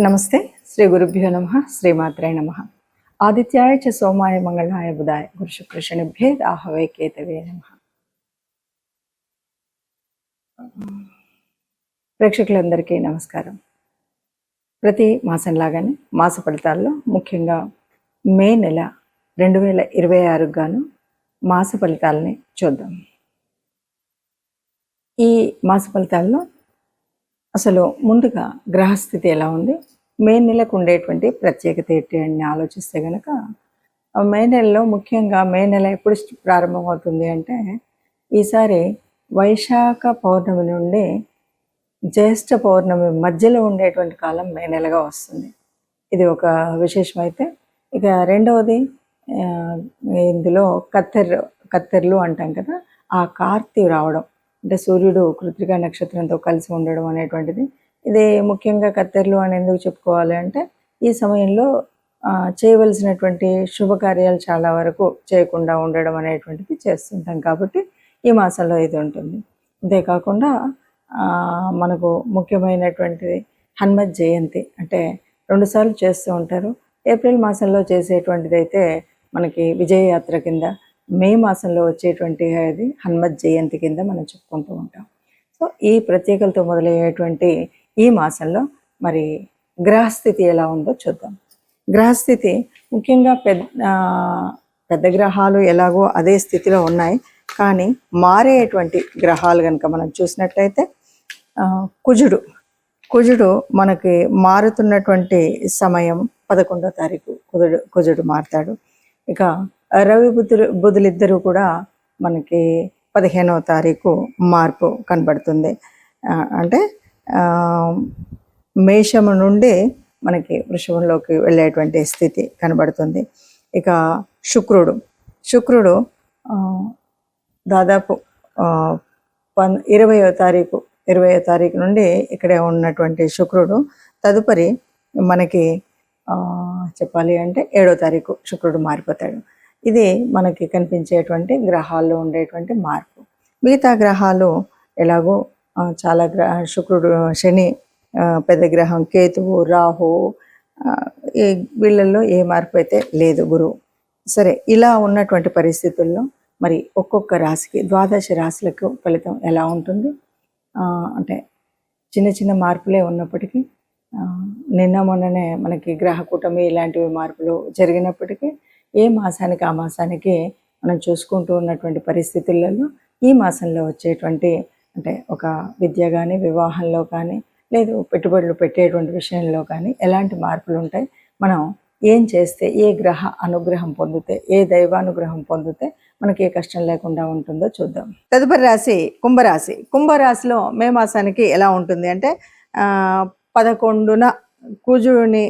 నమస్తే. శ్రీ గురుభ్యో నమః. శ్రీమాత్రే నమః. ఆదిత్యాయ చ సోమాయ మంగళాయ బుధాయ గురు శుక్ర శనిభ్యే రాహవే కేతవే నమః. ప్రేక్షకులందరికీ నమస్కారం. ప్రతి మాసం లాగానే మాస ఫలితాల్లో ముఖ్యంగా మే నెల 2026 గాను మాస ఫలితాలని చూద్దాం. ఈ మాస ఫలితాల్లో అసలు ముందుగా గ్రహస్థితి ఎలా ఉంది, మే నెలకు ఉండేటువంటి ప్రత్యేకత ఏంటి అని ఆలోచిస్తే కనుక, మే నెలలో ముఖ్యంగా మే నెల ఎప్పుడు ప్రారంభమవుతుంది అంటే, ఈసారి వైశాఖ పౌర్ణమి నుండి జ్యేష్ఠ పౌర్ణమి మధ్యలో ఉండేటువంటి కాలం మే నెలగా వస్తుంది. ఇది ఒక విశేషమైతే, ఇక రెండవది ఇందులో కత్తెర్లు అంటాం కదా, ఆ కార్తీ రావడం అంటే సూర్యుడు కృత్తికా నక్షత్రంతో కలిసి ఉండడం అనేటువంటిది. ఇది ముఖ్యంగా కత్తెర్లు అని ఎందుకు చెప్పుకోవాలి అంటే, ఈ సమయంలో చేయవలసినటువంటి శుభకార్యాలు చాలా వరకు చేయకుండా ఉండడం అనేటువంటిది చేస్తుంటాం కాబట్టి ఈ మాసంలో ఇది ఉంటుంది. అంతేకాకుండా మనకు ముఖ్యమైనటువంటిది హనుమత్ జయంతి, అంటే 2 సార్లు చేస్తూ ఉంటారు. ఏప్రిల్ మాసంలో చేసేటువంటిది అయితే మనకి విజయయాత్ర కింద, మే మాసంలో వచ్చేటువంటి అది హనుమత్ జయంతి కింద మనం చెప్పుకుంటూ ఉంటాం. సో ఈ ప్రత్యేకతతో మొదలయ్యేటువంటి ఈ మాసంలో మరి గ్రహస్థితి ఎలా ఉందో చూద్దాం. గ్రహస్థితి ముఖ్యంగా పెద్ద గ్రహాలు ఎలాగో అదే స్థితిలో ఉన్నాయి, కానీ మారేటువంటి గ్రహాలు కనుక మనం చూసినట్లయితే కుజుడు మనకి మారుతున్నటువంటి సమయం 11వ తారీఖు కుజుడు మారుతాడు. ఇక రవి బుధులిద్దరూ కూడా మనకి 15వ తారీఖు మార్పు కనబడుతుంది. అంటే మేషము నుండి మనకి వృషభంలోకి వెళ్ళేటువంటి స్థితి కనబడుతుంది. ఇక శుక్రుడు దాదాపు 20వ తారీఖు నుండి ఇక్కడే ఉన్నటువంటి శుక్రుడు తదుపరి మనకి చెప్పాలి అంటే 7వ తారీఖు శుక్రుడు మారిపోతాడు. ఇది మనకి కనిపించేటువంటి గ్రహాల్లో ఉండేటువంటి మార్పు. మిగతా గ్రహాలు ఎలాగో చాలా శుక్రుడు, శని, పెద్ద గ్రహం కేతువు, రాహు, ఈ వీళ్ళల్లో ఏ మార్పు అయితే లేదు, గురువు. సరే, ఇలా ఉన్నటువంటి పరిస్థితుల్లో మరి ఒక్కొక్క రాశికి 12 రాశులకు ఫలితం ఎలా ఉంటుంది అంటే చిన్న చిన్న మార్పులే ఉన్నప్పటికీ, నిన్న మొన్ననే మనకి గ్రహ కూటమి ఇలాంటివి మార్పులు జరిగినప్పటికీ ఏ మాసానికి ఆ మాసానికి మనం చూసుకుంటూ ఉన్నటువంటి పరిస్థితులలో ఈ మాసంలో వచ్చేటువంటి అంటే ఒక విద్య కానీ, వివాహంలో కానీ, లేదు పెట్టుబడులు పెట్టేటువంటి విషయంలో కానీ ఎలాంటి మార్పులు ఉంటాయి, మనం ఏం చేస్తే, ఏ గ్రహ అనుగ్రహం పొందితే, ఏ దైవానుగ్రహం పొందితే మనకి ఏ కష్టం లేకుండా ఉంటుందో చూద్దాం. తదుపరి రాశి కుంభరాశి. కుంభరాశిలో మే మాసానికి ఎలా ఉంటుంది అంటే 11న కుజుడిని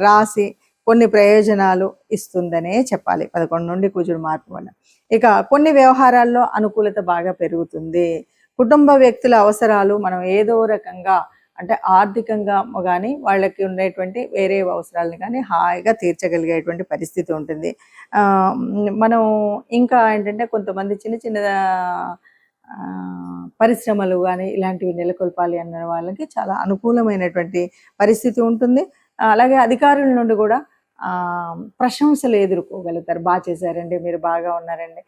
రాశి కొన్ని ప్రయోజనాలు ఇస్తుందనే చెప్పాలి. 11 నుండి కుజుడు మార్పు వల్ల ఇక కొన్ని వ్యవహారాల్లో అనుకూలత బాగా పెరుగుతుంది. కుటుంబ వ్యక్తుల అవసరాలు మనం ఏదో రకంగా అంటే ఆర్థికంగా కానీ వాళ్ళకి ఉండేటువంటి వేరే అవసరాలను కానీ హాయిగా తీర్చగలిగేటువంటి పరిస్థితి ఉంటుంది. మనం ఇంకా ఏంటంటే కొంతమంది చిన్న చిన్న పరిశ్రమలు కానీ ఇలాంటివి నెలకొల్పాలి అన్న వాళ్ళకి చాలా అనుకూలమైనటువంటి పరిస్థితి ఉంటుంది. అలాగే అధికారుల నుండి కూడా ప్రశంసలు ఎదుర్కోగలుగుతారు. బాగా చేశారండి, మీరు బాగా ఉన్నారండి,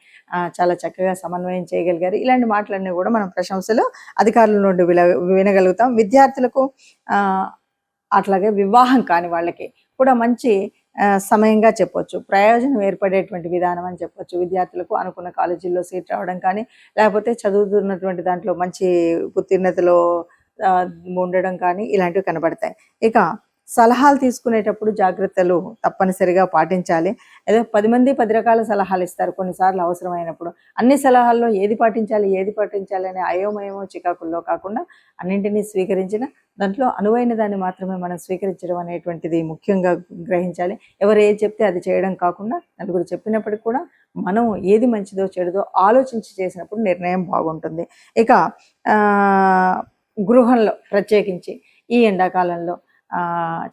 చాలా చక్కగా సమన్వయం చేయగలిగారు, ఇలాంటి మాటలన్నీ కూడా మనం ప్రశంసలు అధికారుల నుండి వినగలుగుతాం. విద్యార్థులకు అట్లాగే వివాహం కాని వాళ్ళకి కూడా మంచి సమయంగా చెప్పొచ్చు, ప్రయోజనం ఏర్పడేటువంటి విధానం అని చెప్పొచ్చు. విద్యార్థులకు అనుకున్న కాలేజీల్లో సీట్ రావడం కానీ, లేకపోతే చదువుతున్నటువంటి దాంట్లో మంచి ఉత్తీర్ణతలో ఉండడం కానీ ఇలాంటివి కనబడతాయి. ఇక సలహాలు తీసుకునేటప్పుడు జాగ్రత్తలు తప్పనిసరిగా పాటించాలి. ఏదో 10 మంది 10 రకాల సలహాలు ఇస్తారు కొన్నిసార్లు అవసరమైనప్పుడు. అన్ని సలహాల్లో ఏది పాటించాలి అనే అయోమయమో చికాకుల్లో కాకుండా అన్నింటినీ స్వీకరించిన దాంట్లో అనువైన దాన్ని మాత్రమే మనం స్వీకరించడం అనేటువంటిది ముఖ్యంగా గ్రహించాలి. ఎవరు ఏది చెప్తే అది చేయడం కాకుండా, నలుగురు చెప్పినప్పటికీ కూడా మనం ఏది మంచిదో చెడుదో ఆలోచించి చేసినప్పుడు నిర్ణయం బాగుంటుంది. ఇక గృహంలో ప్రత్యేకించి ఈ ఎండాకాలంలో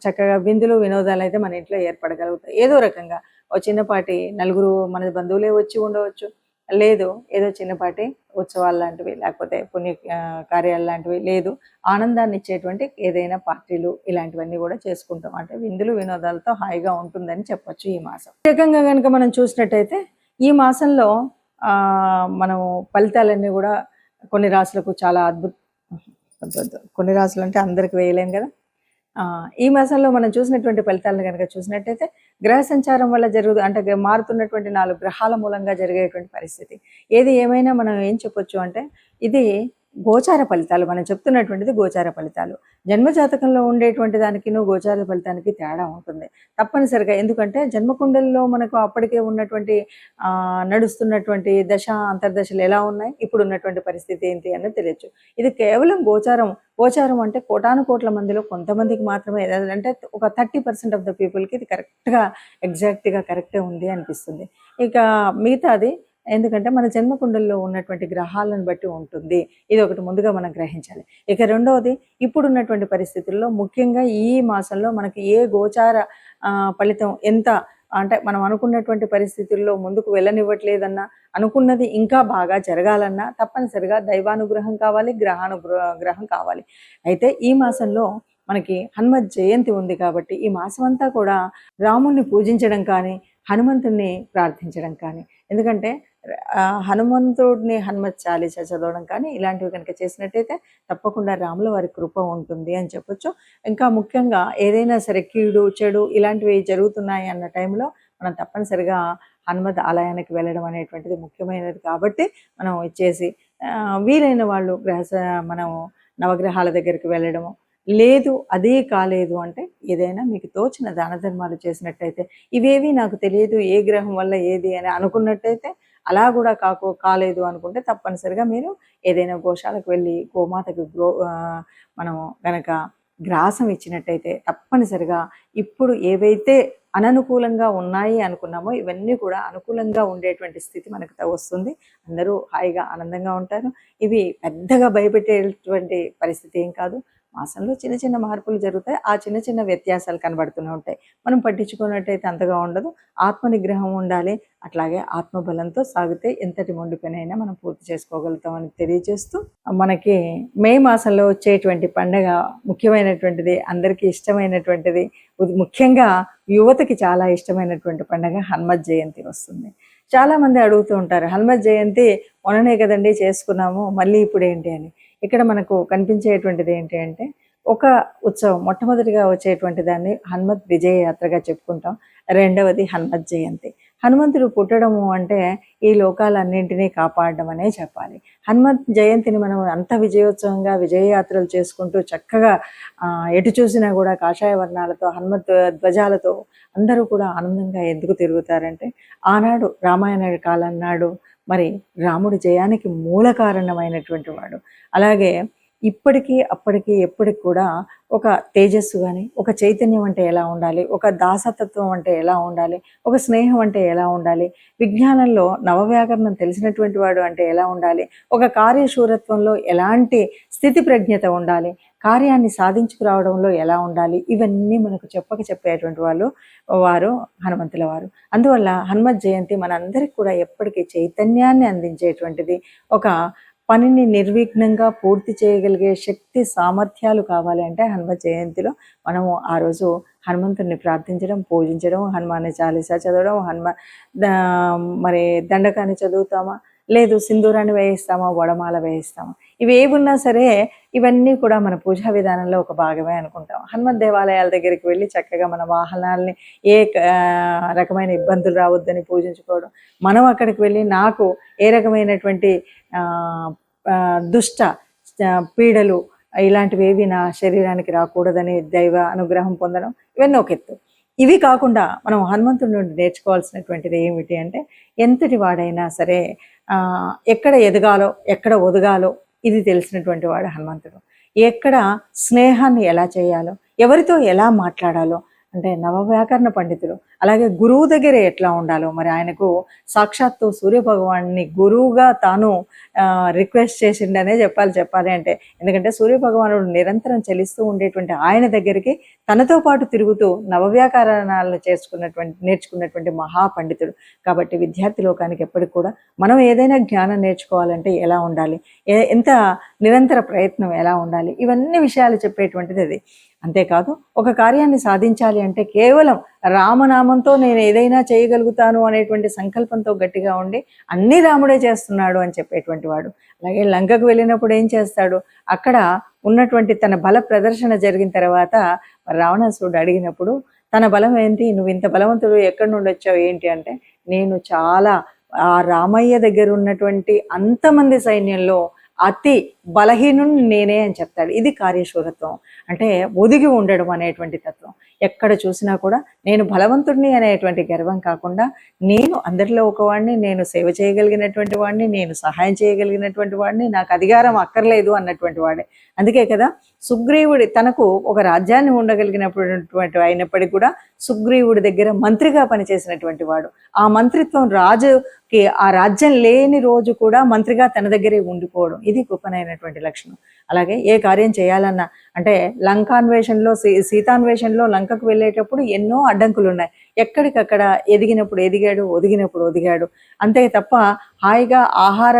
చక్కగా విందులు వినోదాలు అయితే మన ఇంట్లో ఏర్పడగలుగుతాయి. ఏదో రకంగా ఓ చిన్నపాటి నలుగురు మన బంధువులే వచ్చి ఉండవచ్చు, లేదు ఏదో చిన్నపాటి ఉత్సవాలు లాంటివి లేకపోతే కార్యాలు లాంటివి, లేదు ఆనందాన్ని ఇచ్చేటువంటి ఏదైనా పార్టీలు ఇలాంటివన్నీ కూడా చేసుకుంటాం. అంటే విందులు వినోదాలతో హాయిగా ఉంటుందని చెప్పొచ్చు ఈ మాసం. ప్రత్యేకంగా కనుక మనం చూసినట్టయితే ఈ మాసంలో మనం ఫలితాలన్నీ కూడా కొన్ని రాశులకు చాలా కొన్ని రాశులు అంటే అందరికి వేయలేం కదా. ఈ మాసంలో మనం చూసినటువంటి ఫలితాలను కనుక చూసినట్టయితే గ్రహ సంచారం వల్ల అంటే మారుతున్నటువంటి 4 గ్రహాల మూలంగా జరిగేటువంటి పరిస్థితి. ఏది ఏమైనా మనం ఏం చెప్పొచ్చు అంటే ఇది గోచార ఫలితాలు. మనం చెప్తున్నటువంటిది గోచార ఫలితాలు. జన్మజాతకంలో ఉండేటువంటి దానికి గోచార ఫలితానికి తేడా ఉంటుంది తప్పనిసరిగా. ఎందుకంటే జన్మకుండలిలో మనకు అప్పటికే ఉన్నటువంటి నడుస్తున్నటువంటి దశ అంతర్దశలు ఎలా ఉన్నాయి, ఇప్పుడు ఉన్నటువంటి పరిస్థితి ఏంటి అన్నది తెలియచ్చు. ఇది కేవలం గోచారం అంటే కోటాను కోట్ల మందిలో కొంతమందికి మాత్రమే, అంటే ఒక 30% ఆఫ్ ద పీపుల్కి ఇది కరెక్ట్గా ఎగ్జాక్ట్గా కరెక్టే ఉంది అనిపిస్తుంది. ఇక మిగతాది ఎందుకంటే మన జన్మకుండల్లో ఉన్నటువంటి గ్రహాలను బట్టి ఉంటుంది. ఇది ఒకటి ముందుగా మనం గ్రహించాలి. ఇక రెండవది, ఇప్పుడున్నటువంటి పరిస్థితుల్లో ముఖ్యంగా ఈ మాసంలో మనకి ఏ గోచార ఫలితం ఎంత అంటే మనం అనుకున్నటువంటి పరిస్థితుల్లో ముందుకు వెళ్ళనివ్వట్లేదన్నా, అనుకున్నది ఇంకా బాగా జరగాలన్నా తప్పనిసరిగా దైవానుగ్రహం కావాలి, గ్రహం కావాలి. అయితే ఈ మాసంలో మనకి హనుమత్ జయంతి ఉంది కాబట్టి ఈ మాసం అంతా కూడా రాముణ్ణి పూజించడం కానీ, హనుమంతుణ్ణి ప్రార్థించడం కానీ, ఎందుకంటే హనుమంతుడిని హనుమత్ చాలీస చదవడం కానీ ఇలాంటివి కనుక చేసినట్టయితే తప్పకుండా రాముల వారి కృప ఉంటుంది అని చెప్పొచ్చు. ఇంకా ముఖ్యంగా ఏదైనా సరే కీడు చెడు ఇలాంటివి జరుగుతున్నాయి అన్న టైంలో మనం తప్పనిసరిగా హనుమత్ ఆలయానికి వెళ్ళడం అనేటువంటిది ముఖ్యమైనది. కాబట్టి మనం ఇచ్చేసి వీలైన వాళ్ళు మనం నవగ్రహాల దగ్గరికి వెళ్ళడము, లేదు అదే కాలేదు అంటే ఏదైనా మీకు తోచిన దాన ధర్మాలు చేసినట్టయితే, ఇవేవి నాకు తెలియదు ఏ గ్రహం వల్ల ఏది అని అనుకున్నట్టయితే, అలా కూడా కాలేదు అనుకుంటే తప్పనిసరిగా మీరు ఏదైనా గోశాలకు వెళ్ళి గోమాతకు మనం గనక గ్రాసం ఇచ్చినట్టయితే తప్పనిసరిగా ఇప్పుడు ఏవైతే అననుకూలంగా ఉన్నాయి అనుకున్నామో ఇవన్నీ కూడా అనుకూలంగా ఉండేటువంటి స్థితి మనకు వస్తుంది. అందరూ హాయిగా ఆనందంగా ఉంటారు. ఇవి పెద్దగా భయపెట్టేటువంటి పరిస్థితి ఏం కాదు. మాసంలో చిన్న చిన్న మార్పులు జరుగుతాయి. ఆ చిన్న చిన్న వ్యత్యాసాలు కనబడుతూనే ఉంటాయి. మనం పట్టించుకున్నట్టయితే అంతగా ఉండదు. ఆత్మ నిగ్రహం ఉండాలి. అట్లాగే ఆత్మబలంతో సాగితే ఎంతటి మొండి పనైనా మనం పూర్తి చేసుకోగలుగుతామని తెలియజేస్తూ, మనకి మే మాసంలో వచ్చేటువంటి పండగ ముఖ్యమైనటువంటిది, అందరికీ ఇష్టమైనటువంటిది, ముఖ్యంగా యువతకి చాలా ఇష్టమైనటువంటి పండగ హనుమత్ జయంతి వస్తుంది. చాలామంది అడుగుతూ ఉంటారు, హనుమత్ జయంతి మొన్ననే కదండి చేసుకున్నాము, మళ్ళీ ఇప్పుడు ఏంటి అని. ఇక్కడ మనకు కనిపించేటువంటిది ఏంటి అంటే, ఒక ఉత్సవం మొట్టమొదటిగా వచ్చేటువంటి దాన్ని హనుమత్ విజయ యాత్రగా చెప్పుకుంటాం. రెండవది హనుమత్ జయంతి. హనుమంతుడు పుట్టడము అంటే ఈ లోకాలన్నింటినీ కాపాడడం అనే చెప్పాలి. హనుమత్ జయంతిని మనం అంత విజయోత్సవంగా విజయయాత్రలు చేసుకుంటూ చక్కగా ఎటు చూసినా కూడా కాషాయ వర్ణాలతో హనుమత్ ధ్వజాలతో అందరూ కూడా ఆనందంగా ఎందుకు తిరుగుతారంటే, ఆనాడు రామాయణ కాలం నాడు మరి రాముడి జయానికి మూల కారణమైనటువంటి వాడు. అలాగే ఇప్పటికీ అప్పటికి ఎప్పటికి కూడా ఒక తేజస్సు కానీ, ఒక చైతన్యం అంటే ఎలా ఉండాలి, ఒక దాసతత్వం అంటే ఎలా ఉండాలి, ఒక స్నేహం అంటే ఎలా ఉండాలి, విజ్ఞానంలో నవవ్యాకరణం తెలిసినటువంటి వాడు అంటే ఎలా ఉండాలి, ఒక కార్యశూరత్వంలో ఎలాంటి స్థితి ప్రజ్ఞత ఉండాలి, కార్యాన్ని సాధించుకురావడంలో ఎలా ఉండాలి, ఇవన్నీ మనకు చెప్పేటువంటి వారు హనుమంతుల వారు. అందువల్ల హనుమత్ జయంతి మనందరికీ కూడా ఎప్పటికీ చైతన్యాన్ని అందించేటువంటిది. ఒక పనిని నిర్విఘ్నంగా పూర్తి చేయగలిగే శక్తి సామర్థ్యాలు కావాలి అంటే హనుమత్ జయంతిలో మనము ఆ రోజు హనుమంతుడిని ప్రార్థించడం, పూజించడం, హనుమాన్ చాలీసా చదవడం, మరి దండకాన్ని చదువుతామా, లేదు సింధూరాన్ని వేయిస్తామా, వడమాల వేయిస్తామా, ఇవి ఏమున్నా సరే ఇవన్నీ కూడా మన పూజా విధానంలో ఒక భాగమే అనుకుంటాం. హనుమత్ దేవాలయాల దగ్గరికి వెళ్ళి చక్కగా మన వాహనాలని ఏ రకమైన ఇబ్బందులు రావద్దని పూజించుకోవడం, మనం అక్కడికి వెళ్ళి నాకు ఏ రకమైనటువంటి దుష్ట పీడలు ఇలాంటివి ఏవి నా శరీరానికి రాకూడదని దైవ అనుగ్రహం పొందడం, ఇవన్నీ ఒక ఎత్తు. ఇవి కాకుండా మనం హనుమంతుడి నుండి నేర్చుకోవాల్సినటువంటిది ఏమిటి అంటే, ఎంతటి వాడైనా సరే ఎక్కడ ఎదగాలో ఎక్కడ ఒదగాలో ఇది తెలిసినటువంటి వాడు హనుమంతుడు. ఎక్కడ స్నేహాన్ని ఎలా చేయాలో, ఎవరితో ఎలా మాట్లాడాలో, అంటే నవవ్యాకరణ పండితులు అలాగే గురువు దగ్గర ఎట్లా ఉండాలో, మరి ఆయనకు సాక్షాత్తు సూర్యభగవాన్ని గురువుగా తాను రిక్వెస్ట్ చేసిండనే చెప్పాలి అంటే. ఎందుకంటే సూర్యభగవానుడు నిరంతరం చలిస్తూ ఉండేటువంటి ఆయన దగ్గరికి తనతో పాటు తిరుగుతూ నవవ్యాకరణాలను నేర్చుకున్నటువంటి మహాపండితుడు. కాబట్టి విద్యార్థి లోకానికి ఎప్పటికి కూడా మనం ఏదైనా జ్ఞానం నేర్చుకోవాలంటే ఎలా ఉండాలి, ఎంత నిరంతర ప్రయత్నం ఎలా ఉండాలి, ఇవన్నీ విషయాలు చెప్పేటువంటిది అది. అంతేకాదు ఒక కార్యాన్ని సాధించాలి అంటే కేవలం రామనామంతో నేను ఏదైనా చేయగలుగుతాను అనేటువంటి సంకల్పంతో గట్టిగా ఉండి అన్ని రాముడే చేస్తున్నాడు అని చెప్పేటువంటి వాడు. అలాగే లంకకు వెళ్ళినప్పుడు ఏం చేస్తాడు, అక్కడ ఉన్నటువంటి తన బల ప్రదర్శన జరిగిన తర్వాత రావణాసురుడు అడిగినప్పుడు తన బలం ఏంటి, నువ్వు ఇంత బలవంతుడు ఎక్కడి నుండి వచ్చావు ఏంటి అంటే, నేను చాలా ఆ రామయ్య దగ్గర ఉన్నటువంటి అంతమంది సైన్యంలో అతి బలహీనుని నేనే అని చెప్తాడు. ఇది కార్యశూరత్వం అంటే ఒదిగి ఉండడం అనేటువంటి తత్వం. ఎక్కడ చూసినా కూడా నేను బలవంతుడిని అనేటువంటి గర్వం కాకుండా నేను అందరిలో ఒకవాడిని, నేను సేవ చేయగలిగినటువంటి వాడిని, నేను సహాయం చేయగలిగినటువంటి వాడిని, నాకు అధికారం అక్కర్లేదు అన్నటువంటి వాడే. అందుకే కదా సుగ్రీవుడి తనకు ఒక రాజ్యాన్ని ఉండగలిగినటువంటి అయినప్పటికీ కూడా సుగ్రీవుడి దగ్గర మంత్రిగా పనిచేసినటువంటి వాడు. ఆ మంత్రిత్వం రాజుకి ఆ రాజ్యం లేని రోజు కూడా మంత్రిగా తన దగ్గరే ఉండిపోవడం, ఇది గొప్పనైనటువంటి లక్షణం. అలాగే ఏ కార్యం చేయాలన్నా అంటే లంకాన్వేషణలో సీతాన్వేషణలో లంకకు వెళ్ళేటప్పుడు ఎన్నో అడ్డంకులు ఉన్నాయి. ఎక్కడికక్కడ ఎదిగినప్పుడు ఎదిగాడు, ఒదిగినప్పుడు ఒదిగాడు. అంతే తప్ప హాయిగా ఆహార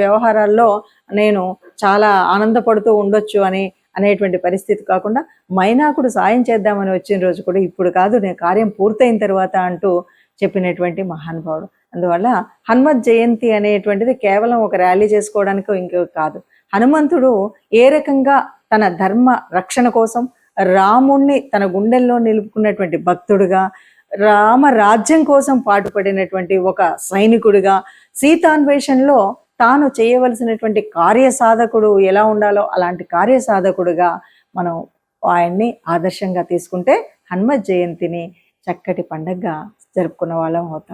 వ్యవహారాల్లో నేను చాలా ఆనందపడుతూ ఉండొచ్చు అనేటువంటి పరిస్థితి కాకుండా మైనాకుడు సాయం చేద్దామని వచ్చిన రోజు కూడా ఇప్పుడు కాదు, నేను కార్యం పూర్తయిన తర్వాత అంటూ చెప్పినటువంటి మహానుభావుడు. అందువల్ల హనుమత్ జయంతి అనేటువంటిది కేవలం ఒక ర్యాలీ చేసుకోవడానికి ఇంకో కాదు. హనుమంతుడు ఏ రకంగా తన ధర్మ రక్షణ కోసం రాముణ్ణి తన గుండెల్లో నిలుపుకున్నటువంటి భక్తుడుగా, రామ రాజ్యం కోసం పాటుపడినటువంటి ఒక సైనికుడిగా, సీతాన్వేషణలో తాను చేయవలసినటువంటి కార్యసాధకుడు ఎలా ఉండాలో అలాంటి కార్యసాధకుడుగా మనం ఆయన్ని ఆదర్శంగా తీసుకుంటే హనుమత్ జయంతిని చక్కటి పండగగా జరుపుకున్న వాళ్ళం అవుతాం.